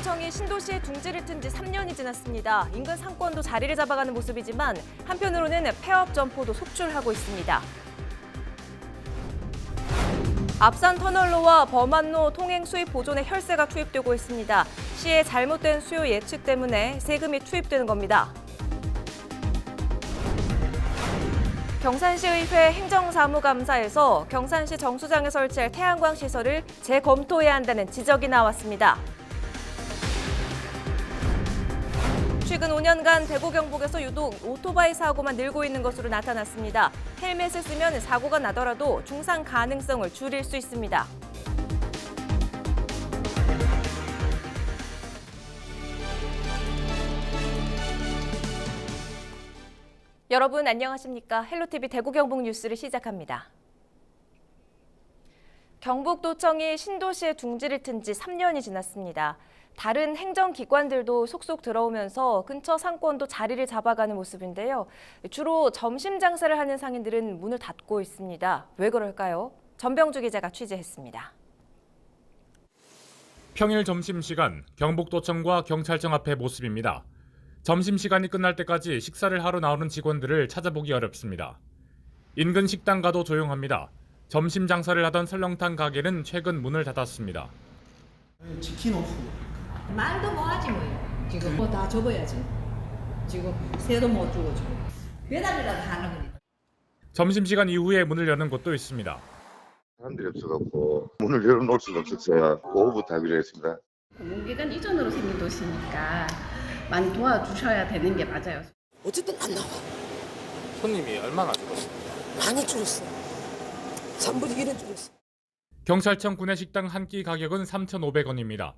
경북도청이 신도시에 둥지를 튼 지 3년이 지났습니다. 인근 상권도 자리를 잡아가는 모습이지만 한편으로는 폐업 점포도 속출하고 있습니다. 앞산 터널로와 범안로 통행 수입 보존에 혈세가 투입되고 있습니다. 시의 잘못된 수요 예측 때문에 세금이 투입되는 겁니다. 경산시의회 행정사무감사에서 경산시 정수장에 설치할 태양광 시설을 재검토해야 한다는 지적이 나왔습니다. 최근 5년간 대구 경북에서 유독 오토바이 사고만 늘고 있는 것으로 나타났습니다. 헬멧을 쓰면 사고가 나더라도 중상 가능성을 줄일 수 있습니다. 여러분 안녕하십니까? 헬로티비 대구 경북 뉴스를 시작합니다. 경북도청이 신도시에 둥지를 튼 지 3년이 지났습니다. 다른 행정기관들도 속속 들어오면서 근처 상권도 자리를 잡아가는 모습인데요. 주로 점심 장사를 하는 상인들은 문을 닫고 있습니다. 왜 그럴까요? 전병주 기자가 취재했습니다. 평일 점심시간 경북도청과 경찰청 앞의 모습입니다. 점심시간이 끝날 때까지 식사를 하러 나오는 직원들을 찾아보기 어렵습니다. 인근 식당가도 조용합니다. 점심 장사를 하던 설렁탕 가게는 최근 문을 닫았습니다. 치킨 오프. 말도 뭐하지 뭐요. 지금 뭐 다 접어야지. 지금 새도 못 주고 지금 배달이라도 하는 거니까. 점심시간 이후에 문을 여는 곳도 있습니다. 사람들이 없어갖고 문을 열어놓을 수가 없었어요. 오후부터 하기로 했습니다. 공공기관 이전으로 생긴 도시니까 많이 도와주셔야 되는 게 맞아요. 어쨌든 안 나와. 손님이 얼마나 줄었어요? 많이 줄었어. 3분의 1은 줄었어. 경찰청 구내식당 한 끼 가격은 3,500원입니다.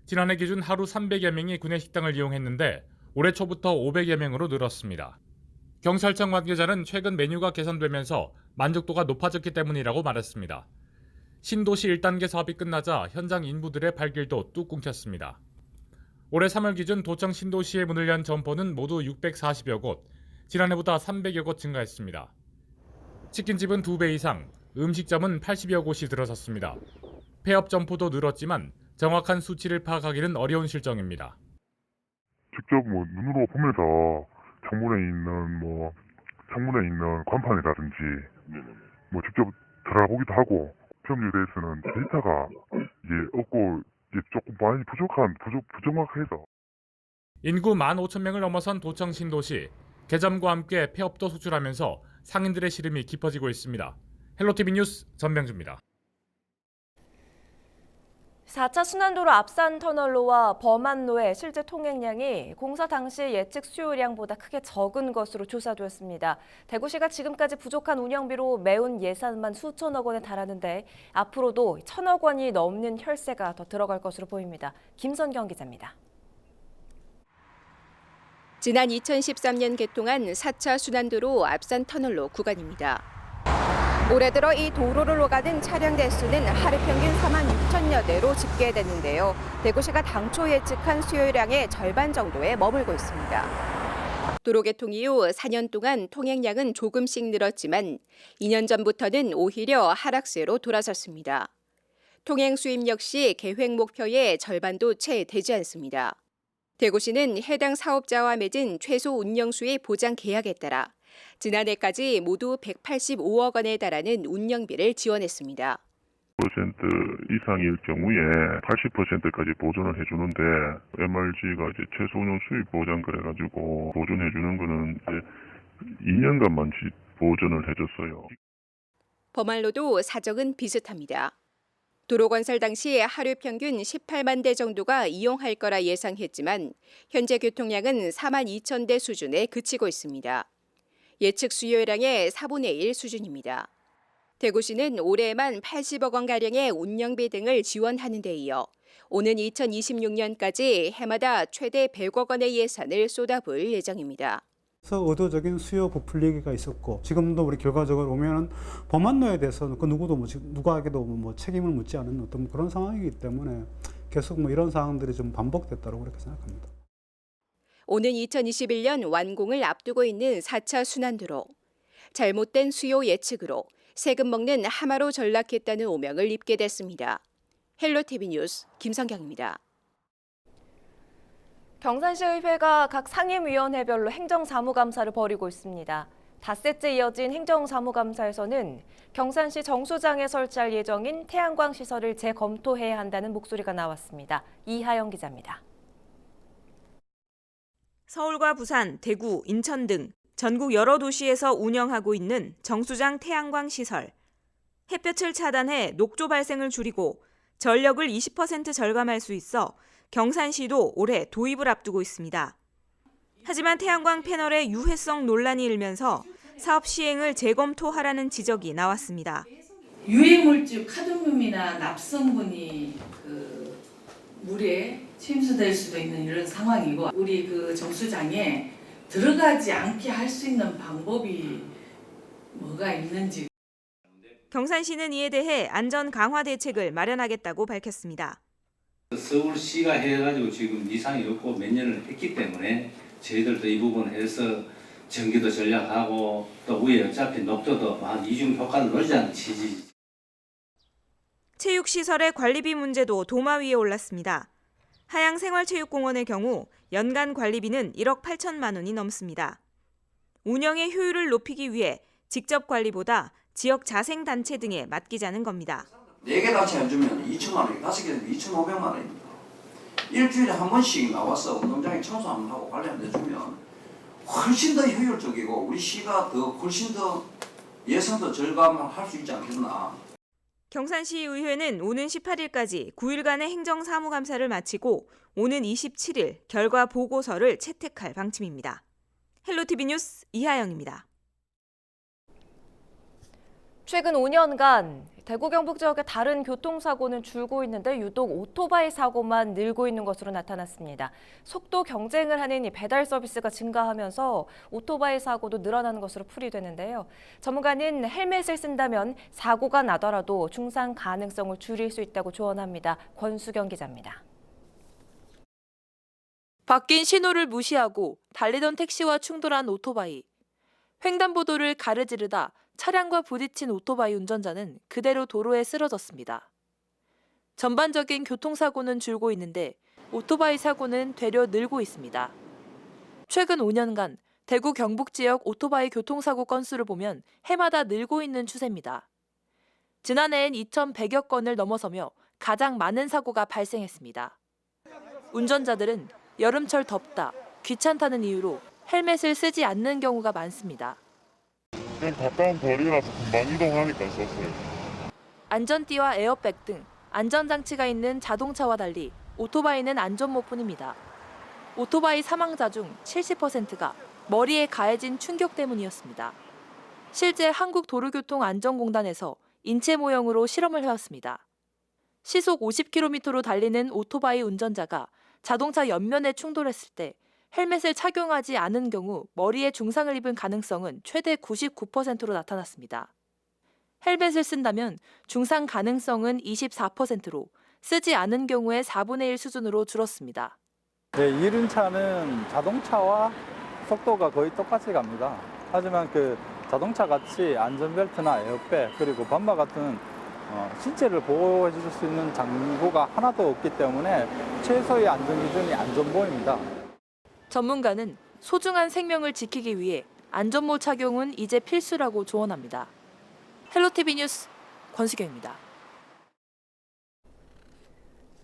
지난해 기준 하루 300여 명이 구내식당을 이용했는데 올해 초부터 500여 명으로 늘었습니다. 경찰청 관계자는 최근 메뉴가 개선되면서 만족도가 높아졌기 때문이라고 말했습니다. 신도시 1단계 사업이 끝나자 현장 인부들의 발길도 뚝 끊겼습니다. 올해 3월 기준 도청 신도시에 문을 연 점포는 모두 640여 곳, 지난해보다 300여 곳 증가했습니다. 치킨집은 2배 이상, 음식점은 80여 곳이 들어섰습니다. 폐업 점포도 늘었지만 정확한 수치를 파악하기는 어려운 실정입니다. 직접 눈으로 보면서 창문에 있는 간판이라든지 직접 들어가 보기도 하고 평일에 대해서는 데이터가 없고 조금 많이 부정확해서. 인구 15,000명을 넘어선 도청 신도시, 개점과 함께 폐업도 속출하면서 상인들의 시름이 깊어지고 있습니다. 헬로티비 뉴스 전병주입니다. 4차 순환도로 앞산 터널로와 범안로의 실제 통행량이 공사 당시 예측 수요량보다 크게 적은 것으로 조사되었습니다. 대구시가 지금까지 부족한 운영비로 메운 예산만 수천억 원에 달하는데 앞으로도 1,000억 원이 넘는 혈세가 더 들어갈 것으로 보입니다. 김선경 기자입니다. 지난 2013년 개통한 4차 순환도로 앞산 터널로 구간입니다. 올해 들어 이 도로를 오가는 차량 대수는 하루 평균 4만 6천여 대로 집계됐는데요. 대구시가 당초 예측한 수요량의 절반 정도에 머물고 있습니다. 도로 개통 이후 4년 동안 통행량은 조금씩 늘었지만 2년 전부터는 오히려 하락세로 돌아섰습니다. 통행 수입 역시 계획 목표의 절반도 채 되지 않습니다. 대구시는 해당 사업자와 맺은 최소 운영 수입 보장 계약에 따라 지난해까지 모두 185억 원에 달하는 운영비를 지원했습니다. 10% 이상일 경우에 80%까지 보존을 해주는데 MRG가 최소 운영 수입 보장 그래가지고 보존해주는 거는 2년간만 보존을 해줬어요. 범안로도 사정은 비슷합니다. 도로 건설 당시 하루 평균 18만 대 정도가 이용할 거라 예상했지만 현재 교통량은 4만 2천 대 수준에 그치고 있습니다. 예측 수요량의 4분의 1 수준입니다. 대구시는 올해에만 80억 원가량의 운영비 등을 지원하는 데 이어 오는 2026년까지 해마다 최대 100억 원의 예산을 쏟아부을 예정입니다. 그래서 의도적인 수요 부풀리기가 있었고 지금도 우리 결과적으로 보면은 범안로에 대해서는 그 누구도 누구에게도 책임을 묻지 않은 어떤 그런 상황이기 때문에 계속 이런 상황들이 좀 반복됐다고 그렇게 생각합니다. 오는 2021년 완공을 앞두고 있는 4차 순환도로. 잘못된 수요 예측으로 세금 먹는 하마로 전락했다는 오명을 입게 됐습니다. 헬로티비 뉴스 김성경입니다. 경산시의회가 각 상임위원회별로 행정사무감사를 벌이고 있습니다. 닷새째 이어진 행정사무감사에서는 경산시 정수장에 설치할 예정인 태양광 시설을 재검토해야 한다는 목소리가 나왔습니다. 이하영 기자입니다. 서울과 부산, 대구, 인천 등 전국 여러 도시에서 운영하고 있는 정수장 태양광 시설. 햇볕을 차단해 녹조 발생을 줄이고 전력을 20% 절감할 수 있어 경산시도 올해 도입을 앞두고 있습니다. 하지만 태양광 패널의 유해성 논란이 일면서 사업 시행을 재검토하라는 지적이 나왔습니다. 유해물질 카드뮴이나 납성분이 물에 침수될 수도 있는 이런 상황이고 우리 정수장에 들어가지 않게 할 수 있는 방법이 뭐가 있는지. 경산시는 이에 대해 안전 강화 대책을 마련하겠다고 밝혔습니다. 서울시가 해가지고 지금 이상이 없고 몇 년을 했기 때문에 저희들도 이 부분 해서 전기도 전략하고 또 위에 어차피 녹조도 한 이중 효과를 노리자는 취지. 체육시설의 관리비 문제도 도마 위에 올랐습니다. 하양생활체육공원의 경우 연간 관리비는 1억 8천만 원이 넘습니다. 운영의 효율을 높이기 위해 직접 관리보다 지역 자생단체 등에 맡기자는 겁니다. 4개 단체 해주면 2천만 원, 5개 2,500만 원입니다. 일주일에 한 번씩 나와서 운동장에 청소 한번 하고 관리 한번 해주면 훨씬 더 효율적이고 우리 시가 훨씬 더 예산도 절감할 수 있지 않겠나. 경산시의회는 오는 18일까지 9일간의 행정사무감사를 마치고 오는 27일 결과 보고서를 채택할 방침입니다. 헬로티비 뉴스 이하영입니다. 최근 5년간 대구 경북 지역의 다른 교통사고는 줄고 있는데 유독 오토바이 사고만 늘고 있는 것으로 나타났습니다. 속도 경쟁을 하는 이 배달 서비스가 증가하면서 오토바이 사고도 늘어나는 것으로 풀이되는데요. 전문가는 헬멧을 쓴다면 사고가 나더라도 중상 가능성을 줄일 수 있다고 조언합니다. 권수경 기자입니다. 바뀐 신호를 무시하고 달리던 택시와 충돌한 오토바이. 횡단보도를 가르지르다 차량과 부딪힌 오토바이 운전자는 그대로 도로에 쓰러졌습니다. 전반적인 교통사고는 줄고 있는데 오토바이 사고는 되려 늘고 있습니다. 최근 5년간 대구 경북 지역 오토바이 교통사고 건수를 보면 해마다 늘고 있는 추세입니다. 지난해엔 2,100여 건을 넘어서며 가장 많은 사고가 발생했습니다. 운전자들은 여름철 덥다, 귀찮다는 이유로 헬멧을 쓰지 않는 경우가 많습니다. 그냥 가까운 거리라서 금방 이동하니까 썼어요. 안전띠와 에어백 등 안전장치가 있는 자동차와 달리 오토바이는 안전모뿐입니다. 오토바이 사망자 중 70%가 머리에 가해진 충격 때문이었습니다. 실제 한국도로교통안전공단에서 인체 모형으로 실험을 해왔습니다. 시속 50km로 달리는 오토바이 운전자가 자동차 옆면에 충돌했을 때 헬멧을 착용하지 않은 경우 머리에 중상을 입은 가능성은 최대 99%로 나타났습니다. 헬멧을 쓴다면 중상 가능성은 24%로 쓰지 않은 경우의 4분의 1 수준으로 줄었습니다. 네, 이륜차는 자동차와 속도가 거의 똑같이 갑니다. 하지만 자동차 같이 안전벨트나 에어백 그리고 범바 같은 신체를 보호해 줄 수 있는 장구가 하나도 없기 때문에 최소의 안전기준이 안전모입니다. 전문가는 소중한 생명을 지키기 위해 안전모 착용은 이제 필수라고 조언합니다. 헬로티비 뉴스 권수경입니다.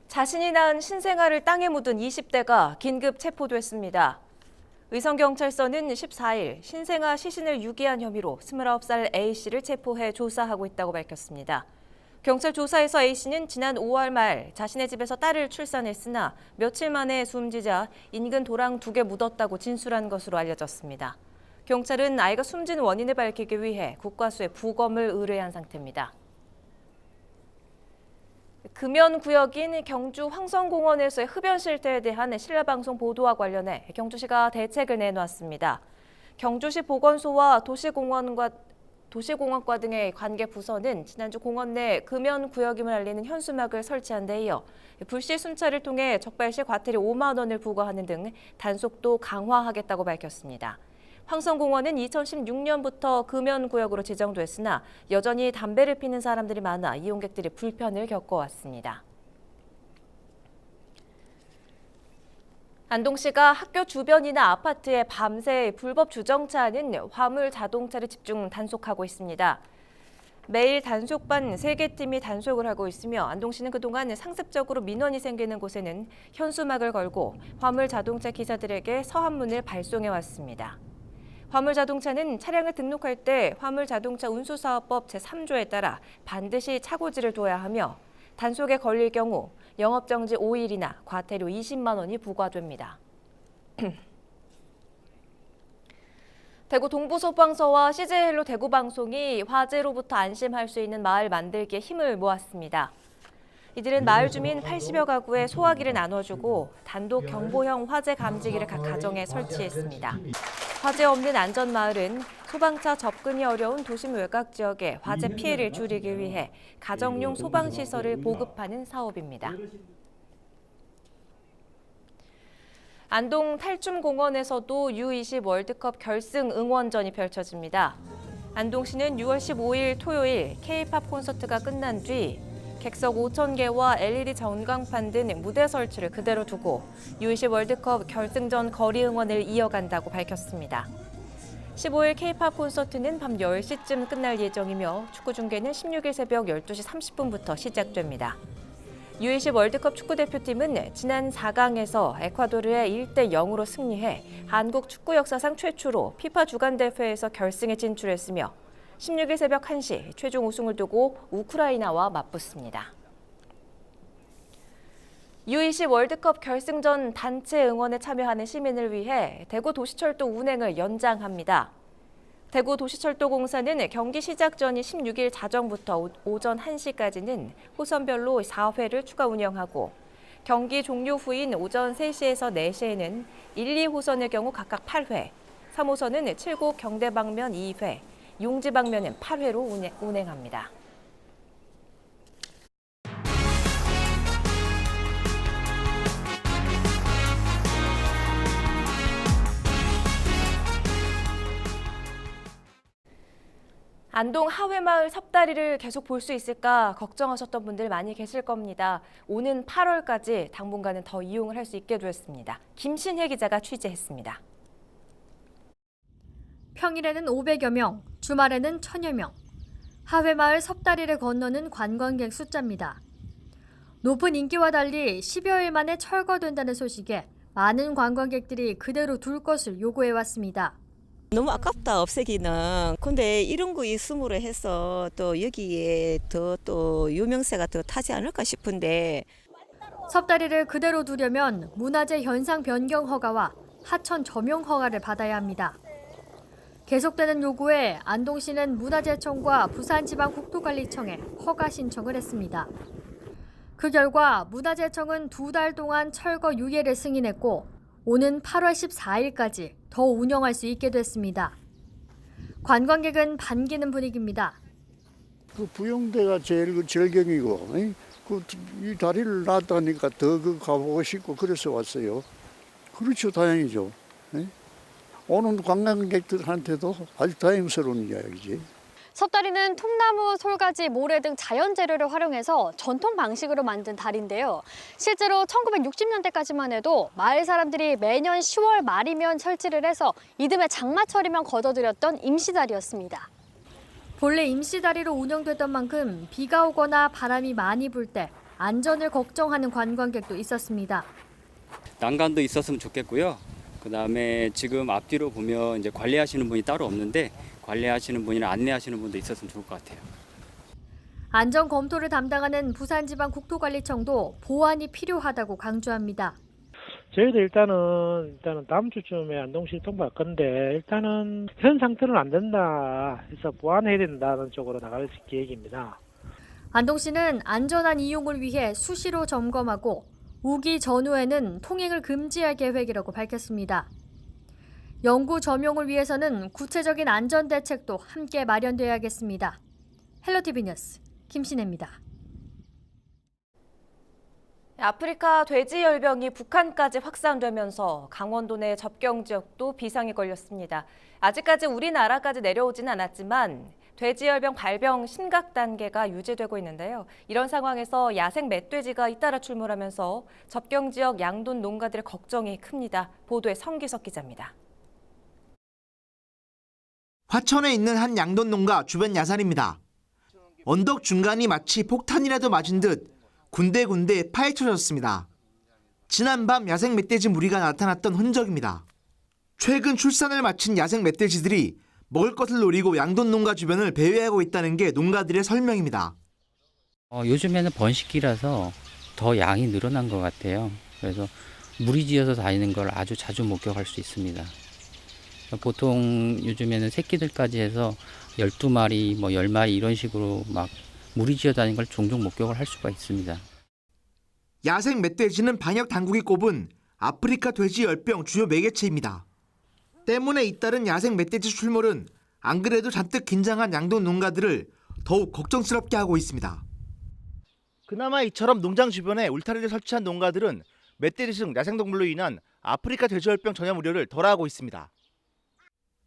자신이 낳은 신생아를 땅에 묻은 20대가 긴급 체포됐습니다. 의성경찰서는 14일 신생아 시신을 유기한 혐의로 29살 A씨를 체포해 조사하고 있다고 밝혔습니다. 경찰 조사에서 A씨는 지난 5월 말 자신의 집에서 딸을 출산했으나 며칠 만에 숨지자 인근 도랑 2개 묻었다고 진술한 것으로 알려졌습니다. 경찰은 아이가 숨진 원인을 밝히기 위해 국과수에 부검을 의뢰한 상태입니다. 금연구역인 경주 황성공원에서의 흡연 실태에 대한 실내방송 보도와 관련해 경주시가 대책을 내놓았습니다. 경주시 보건소와 도시공원과 등의 관계 부서는 지난주 공원 내 금연구역임을 알리는 현수막을 설치한 데 이어 불시 순찰을 통해 적발 시 과태료 5만 원을 부과하는 등 단속도 강화하겠다고 밝혔습니다. 황성공원은 2016년부터 금연구역으로 지정됐으나 여전히 담배를 피는 사람들이 많아 이용객들이 불편을 겪어왔습니다. 안동시가 학교 주변이나 아파트에 밤새 불법 주정차하는 화물 자동차를 집중 단속하고 있습니다. 매일 단속반 3개 팀이 단속을 하고 있으며 안동시는 그동안 상습적으로 민원이 생기는 곳에는 현수막을 걸고 화물 자동차 기사들에게 서한문을 발송해 왔습니다. 화물 자동차는 차량을 등록할 때 화물 자동차 운수사업법 제3조에 따라 반드시 차고지를 둬야 하며 단속에 걸릴 경우 영업정지 5일이나 과태료 20만 원이 부과됩니다. 대구 동부소방서와 CJ헬로 대구방송이 화재로부터 안심할 수 있는 마을 만들기에 힘을 모았습니다. 이들은 마을 주민 80여 가구에 소화기를 나눠주고 단독 경보형 화재 감지기를 각 가정에 설치했습니다. 화재 없는 안전마을은 소방차 접근이 어려운 도심 외곽 지역의 화재 피해를 줄이기 위해 가정용 소방시설을 보급하는 사업입니다. 안동 탈춤공원에서도 U20 월드컵 결승 응원전이 펼쳐집니다. 안동시는 6월 15일 토요일 K-팝 콘서트가 끝난 뒤 객석 5,000개와 LED 전광판 등 무대 설치를 그대로 두고 U20 월드컵 결승전 거리 응원을 이어간다고 밝혔습니다. 15일 K-팝 콘서트는 밤 10시쯤 끝날 예정이며 축구 중계는 16일 새벽 12시 30분부터 시작됩니다. U20 월드컵 축구대표팀은 지난 4강에서 에콰도르에 1대0으로 승리해 한국 축구 역사상 최초로 피파 주간대회에서 결승에 진출했으며 16일 새벽 1시 최종 우승을 두고 우크라이나와 맞붙습니다. U20 월드컵 결승전 단체 응원에 참여하는 시민을 위해 대구 도시철도 운행을 연장합니다. 대구 도시철도공사는 경기 시작 전인 16일 자정부터 오전 1시까지는 호선별로 4회를 추가 운영하고 경기 종료 후인 오전 3시에서 4시에는 1, 2호선의 경우 각각 8회, 3호선은 칠곡 경대 방면 2회, 용지 방면은 8회로 운행합니다. 안동 하회마을 섭다리를 계속 볼 수 있을까 걱정하셨던 분들 많이 계실 겁니다. 오는 8월까지 당분간은 더 이용을 할 수 있게 되었습니다. 김신혜 기자가 취재했습니다. 평일에는 500여 명, 주말에는 1000여 명. 하회마을 섭다리를 건너는 관광객 숫자입니다. 높은 인기와 달리 10여일 만에 철거된다는 소식에 많은 관광객들이 그대로 둘 것을 요구해왔습니다. 너무 아깝다 없애기는. 근데 이런 거 있음으로 해서 또 여기에 더 또 유명세가 더 타지 않을까 싶은데. 섭다리를 그대로 두려면 문화재 현상 변경 허가와 하천 점용 허가를 받아야 합니다. 계속되는 요구에 안동시는 문화재청과 부산지방국토관리청에 허가 신청을 했습니다. 그 결과 문화재청은 2달 동안 철거 유예를 승인했고 오는 8월 14일까지 더 운영할 수 있게 됐습니다. 관광객은 반기는 분위기입니다. 그 부영대가 제일 그 절경이고, 이 다리를 놨다니까 더 그 가보고 싶고 그래서 왔어요. 그렇죠, 다행이죠. 오는 관광객들한테도 아주 다행스러운 이야기지. 섭다리는 통나무, 솔가지, 모래 등 자연 재료를 활용해서 전통 방식으로 만든 다리인데요. 실제로 1960년대까지만 해도 마을 사람들이 매년 10월 말이면 설치를 해서 이듬해 장마철이면 걷어들였던 임시다리였습니다. 본래 임시다리로 운영됐던 만큼 비가 오거나 바람이 많이 불 때 안전을 걱정하는 관광객도 있었습니다. 난간도 있었으면 좋겠고요. 그다음에 지금 앞뒤로 보면 이제 관리하시는 분이 따로 없는데 관리하시는 분이나 안내하시는 분도 있었으면 좋을 것 같아요. 안전 검토를 담당하는 부산지방국토관리청도 보완이 필요하다고 강조합니다. 저희도 일단은 다음 주쯤에 안동시 통보할 건데 일단은 현 상태는 안 된다 해서 보완해야 된다는 쪽으로 나갈 계획입니다. 안동시는 안전한 이용을 위해 수시로 점검하고 우기 전후에는 통행을 금지할 계획이라고 밝혔습니다. 영구 점용을 위해서는 구체적인 안전 대책도 함께 마련돼야겠습니다. 헬로티비 뉴스 김신혜입니다. 아프리카 돼지열병이 북한까지 확산되면서 강원도 내 접경 지역도 비상이 걸렸습니다. 아직까지 우리나라까지 내려오지는 않았지만 돼지열병 발병 심각 단계가 유지되고 있는데요. 이런 상황에서 야생 멧돼지가 잇따라 출몰하면서 접경 지역 양돈 농가들의 걱정이 큽니다. 보도에 성기석 기자입니다. 화천에 있는 한 양돈 농가 주변 야산입니다. 언덕 중간이 마치 폭탄이라도 맞은 듯 군데군데 파헤쳐졌습니다. 지난밤 야생 멧돼지 무리가 나타났던 흔적입니다. 최근 출산을 마친 야생 멧돼지들이 먹을 것을 노리고 양돈 농가 주변을 배회하고 있다는 게 농가들의 설명입니다. 요즘에는 번식기라서 더 양이 늘어난 것 같아요. 그래서 무리지어서 다니는 걸 아주 자주 목격할 수 있습니다. 보통 요즘에는 새끼들까지 해서 12마리, 10마리 이런 식으로 막 무리지어 다니는 걸 종종 목격을 할 수가 있습니다. 야생 멧돼지는 방역 당국이 꼽은 아프리카 돼지열병 주요 매개체입니다. 때문에 잇따른 야생 멧돼지 출몰은 안 그래도 잔뜩 긴장한 양돈 농가들을 더욱 걱정스럽게 하고 있습니다. 그나마 이처럼 농장 주변에 울타리를 설치한 농가들은 멧돼지 등 야생동물로 인한 아프리카 돼지열병 전염 우려를 덜어하고 있습니다.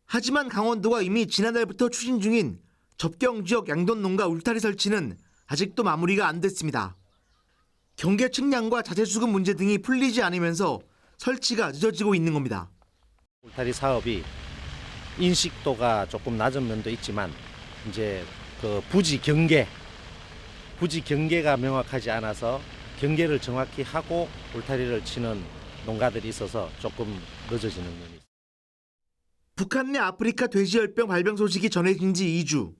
하지만 강원도가 이미 지난달부터 추진 중인 접경 지역 양돈 농가 울타리 설치는 아직도 마무리가 안 됐습니다. 경계 측량과 자재 수급 문제 등이 풀리지 않으면서 설치가 늦어지고 있는 겁니다. 울타리 사업이 인식도가 조금 낮은 면도 있지만 이제 그 부지 경계가 명확하지 않아서 경계를 정확히 하고 울타리를 치는 농가들이 있어서 조금 늦어지는 면이 있습니다. 북한 내 아프리카 돼지열병 발병 소식이 전해진 지 2주.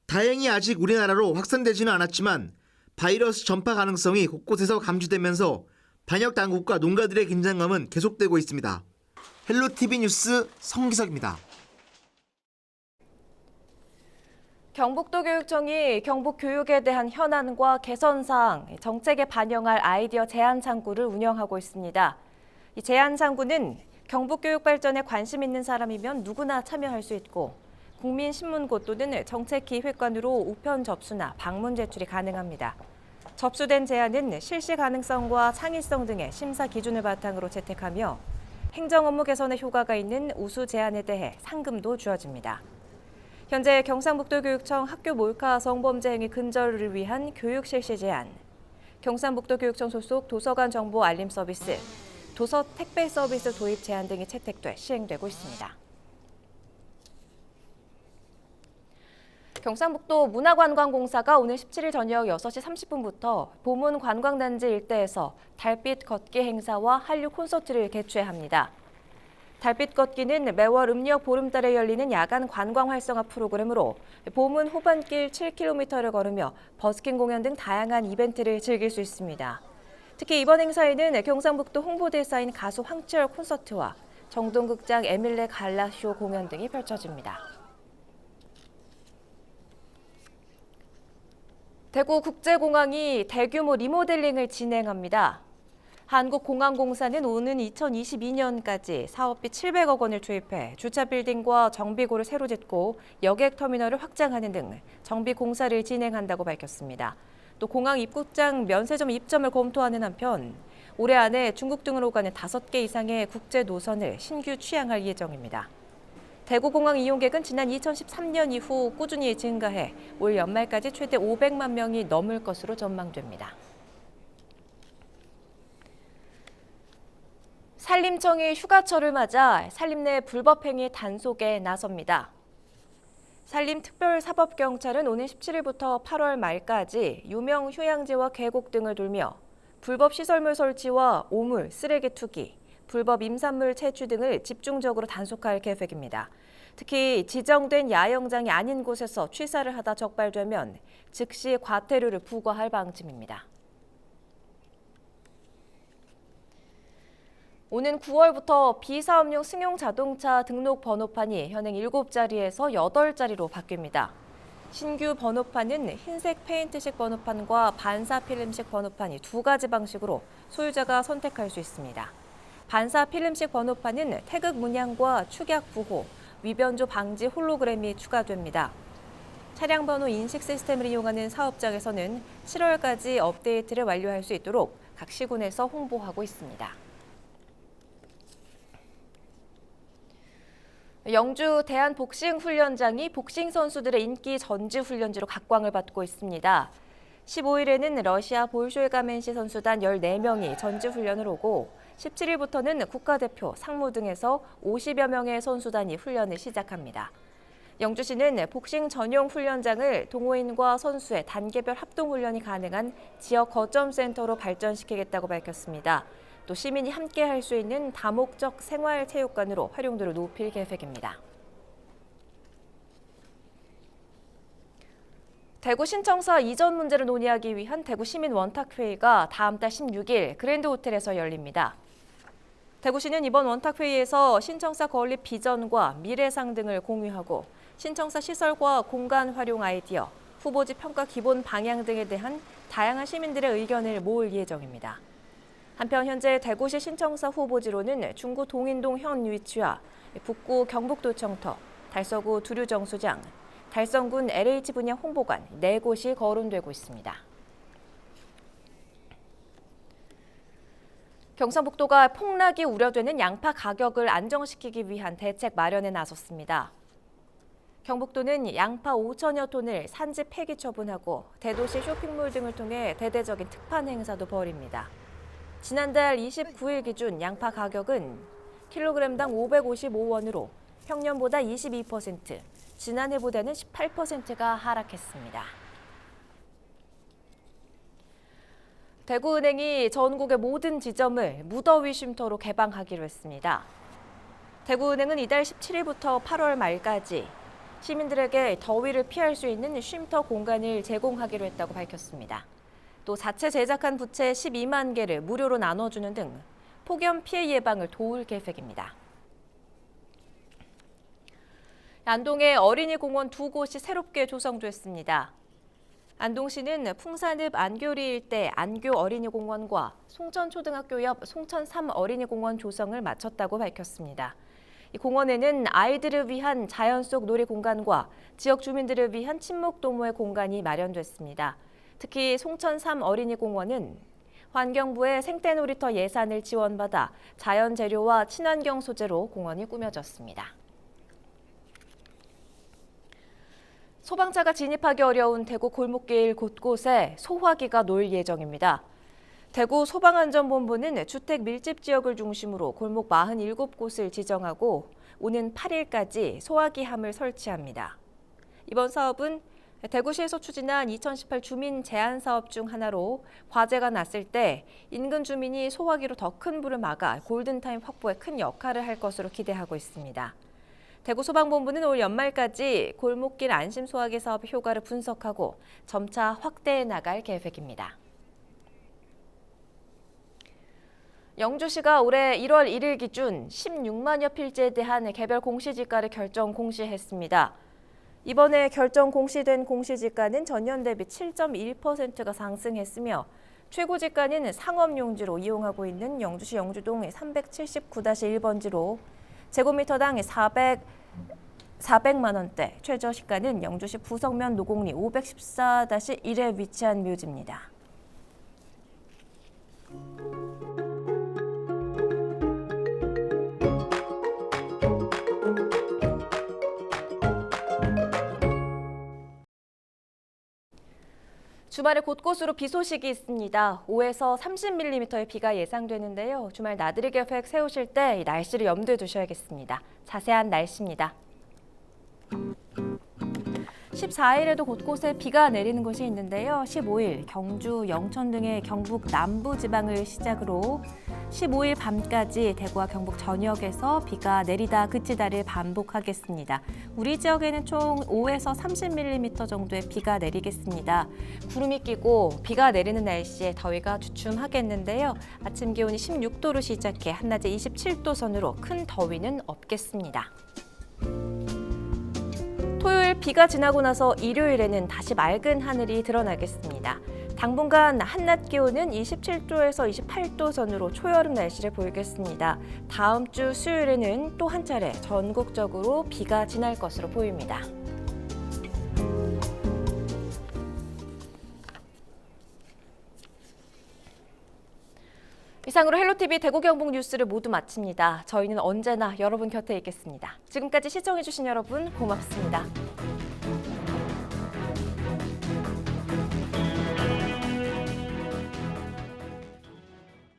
다행히 아직 우리나라로 확산되지는 않았지만 바이러스 전파 가능성이 곳곳에서 감지되면서 방역 당국과 농가들의 긴장감은 계속되고 있습니다. 헬로티비 뉴스 성기석입니다. 경북도교육청이 경북 교육에 대한 현안과 개선사항, 정책에 반영할 아이디어 제안 창구를 운영하고 있습니다. 이 제안 창구는 경북 교육 발전에 관심 있는 사람이면 누구나 참여할 수 있고 국민신문고 또는 정책기획관으로 우편 접수나 방문 제출이 가능합니다. 접수된 제안은 실시 가능성과 창의성 등의 심사 기준을 바탕으로 채택하며 행정 업무 개선에 효과가 있는 우수 제안에 대해 상금도 주어집니다. 현재 경상북도교육청 학교 몰카 성범죄 행위 근절을 위한 교육 실시 제안, 경상북도교육청 소속 도서관 정보 알림 서비스, 도서 택배 서비스 도입 제안 등이 채택돼 시행되고 있습니다. 경상북도 문화관광공사가 오늘 17일 저녁 6시 30분부터 보문 관광단지 일대에서 달빛 걷기 행사와 한류 콘서트를 개최합니다. 달빛 걷기는 매월 음력 보름달에 열리는 야간 관광 활성화 프로그램으로 보문 호반길 7km를 걸으며 버스킹 공연 등 다양한 이벤트를 즐길 수 있습니다. 특히 이번 행사에는 경상북도 홍보대사인 가수 황치열 콘서트와 정동극장 에밀레 갈라쇼 공연 등이 펼쳐집니다. 대구국제공항이 대규모 리모델링을 진행합니다. 한국공항공사는 오는 2022년까지 사업비 700억 원을 투입해 주차 빌딩과 정비고를 새로 짓고 여객터미널을 확장하는 등 정비 공사를 진행한다고 밝혔습니다. 또 공항 입국장 면세점 입점을 검토하는 한편 올해 안에 중국 등으로 가는 5개 이상의 국제 노선을 신규 취항할 예정입니다. 대구공항 이용객은 지난 2013년 이후 꾸준히 증가해 올 연말까지 최대 500만 명이 넘을 것으로 전망됩니다. 산림청이 휴가철을 맞아 산림 내 불법행위 단속에 나섭니다. 산림특별사법경찰은 오늘 17일부터 8월 말까지 유명 휴양지와 계곡 등을 돌며 불법 시설물 설치와 오물, 쓰레기 투기, 불법 임산물 채취 등을 집중적으로 단속할 계획입니다. 특히 지정된 야영장이 아닌 곳에서 취사를 하다 적발되면 즉시 과태료를 부과할 방침입니다. 오는 9월부터 비사업용 승용 자동차 등록 번호판이 현행 7자리에서 8자리로 바뀝니다. 신규 번호판은 흰색 페인트식 번호판과 반사 필름식 번호판이 2가지 방식으로 소유자가 선택할 수 있습니다. 반사 필름식 번호판은 태극 문양과 축약 부호, 위변조 방지 홀로그램이 추가됩니다. 차량 번호 인식 시스템을 이용하는 사업장에서는 7월까지 업데이트를 완료할 수 있도록 각 시군에서 홍보하고 있습니다. 영주 대한복싱훈련장이 복싱 선수들의 인기 전지훈련지로 각광을 받고 있습니다. 15일에는 러시아 볼쇼이가멘시 선수단 14명이 전지훈련을 오고 17일부터는 국가대표, 상무 등에서 50여 명의 선수단이 훈련을 시작합니다. 영주시는 복싱 전용 훈련장을 동호인과 선수의 단계별 합동훈련이 가능한 지역 거점센터로 발전시키겠다고 밝혔습니다. 또 시민이 함께 할 수 있는 다목적 생활체육관으로 활용도를 높일 계획입니다. 대구 신청사 이전 문제를 논의하기 위한 대구 시민 원탁회의가 다음 달 16일 그랜드 호텔에서 열립니다. 대구시는 이번 원탁회의에서 신청사 건립 비전과 미래상 등을 공유하고 신청사 시설과 공간 활용 아이디어, 후보지 평가 기본 방향 등에 대한 다양한 시민들의 의견을 모을 예정입니다. 한편 현재 대구시 신청사 후보지로는 중구 동인동 현 위치와 북구 경북도청터, 달서구 두류정수장, 달성군 LH 분야 홍보관 4곳이 거론되고 있습니다. 경상북도가 폭락이 우려되는 양파 가격을 안정시키기 위한 대책 마련에 나섰습니다. 경북도는 양파 5천여 톤을 산지 폐기 처분하고 대도시 쇼핑몰 등을 통해 대대적인 특판 행사도 벌입니다. 지난달 29일 기준 양파 가격은 킬로그램당 555원으로 평년보다 22%, 지난해보다는 18%가 하락했습니다. 대구은행이 전국의 모든 지점을 무더위 쉼터로 개방하기로 했습니다. 대구은행은 이달 17일부터 8월 말까지 시민들에게 더위를 피할 수 있는 쉼터 공간을 제공하기로 했다고 밝혔습니다. 또 자체 제작한 부채 12만 개를 무료로 나눠주는 등 폭염 피해 예방을 도울 계획입니다. 안동의 어린이 공원 2곳이 새롭게 조성됐습니다. 안동시는 풍산읍 안교리 일대 안교 어린이공원과 송천초등학교 옆 송천3 어린이공원 조성을 마쳤다고 밝혔습니다. 이 공원에는 아이들을 위한 자연 속 놀이 공간과 지역 주민들을 위한 친목도모의 공간이 마련됐습니다. 특히 송천3 어린이공원은 환경부의 생태놀이터 예산을 지원받아 자연 재료와 친환경 소재로 공원이 꾸며졌습니다. 소방차가 진입하기 어려운 대구 골목길 곳곳에 소화기가 놓일 예정입니다. 대구 소방안전본부는 주택 밀집 지역을 중심으로 골목 47곳을 지정하고 오는 8일까지 소화기함을 설치합니다. 이번 사업은 대구시에서 추진한 2018 주민 제한 사업 중 하나로 화재가 났을 때 인근 주민이 소화기로 더 큰 불을 막아 골든타임 확보에 큰 역할을 할 것으로 기대하고 있습니다. 대구소방본부는 올 연말까지 골목길 안심 소화기 사업 효과를 분석하고 점차 확대해 나갈 계획입니다. 영주시가 올해 1월 1일 기준 16만여 필지에 대한 개별 공시지가를 결정 공시했습니다. 이번에 결정 공시된 공시지가는 전년 대비 7.1%가 상승했으며 최고지가는 상업용지로 이용하고 있는 영주시 영주동 379-1번지로 제곱미터당 400만 원대, 최저시가는 영주시 부석면 노곡리 514-1에 위치한 묘지입니다. 주말에 곳곳으로 비 소식이 있습니다. 5에서 30mm의 비가 예상되는데요. 주말 나들이 계획 세우실 때 날씨를 염두에 두셔야겠습니다. 자세한 날씨입니다. 14일에도 곳곳에 비가 내리는 곳이 있는데요. 15일 경주, 영천 등의 경북 남부 지방을 시작으로 15일 밤까지 대구와 경북 전역에서 비가 내리다 그치다를 반복하겠습니다. 우리 지역에는 총 5에서 30mm 정도의 비가 내리겠습니다. 구름이 끼고 비가 내리는 날씨에 더위가 주춤하겠는데요. 아침 기온이 16도로 시작해 한낮에 27도 선으로 큰 더위는 없겠습니다. 토요일 비가 지나고 나서 일요일에는 다시 맑은 하늘이 드러나겠습니다. 당분간 한낮 기온은 27도에서 28도 선으로 초여름 날씨를 보이겠습니다. 다음 주 수요일에는 또 한 차례 전국적으로 비가 지날 것으로 보입니다. 이상으로 헬로TV 대구 경북 뉴스를 모두 마칩니다. 저희는 언제나 여러분 곁에 있겠습니다. 지금까지 시청해주신 여러분 고맙습니다.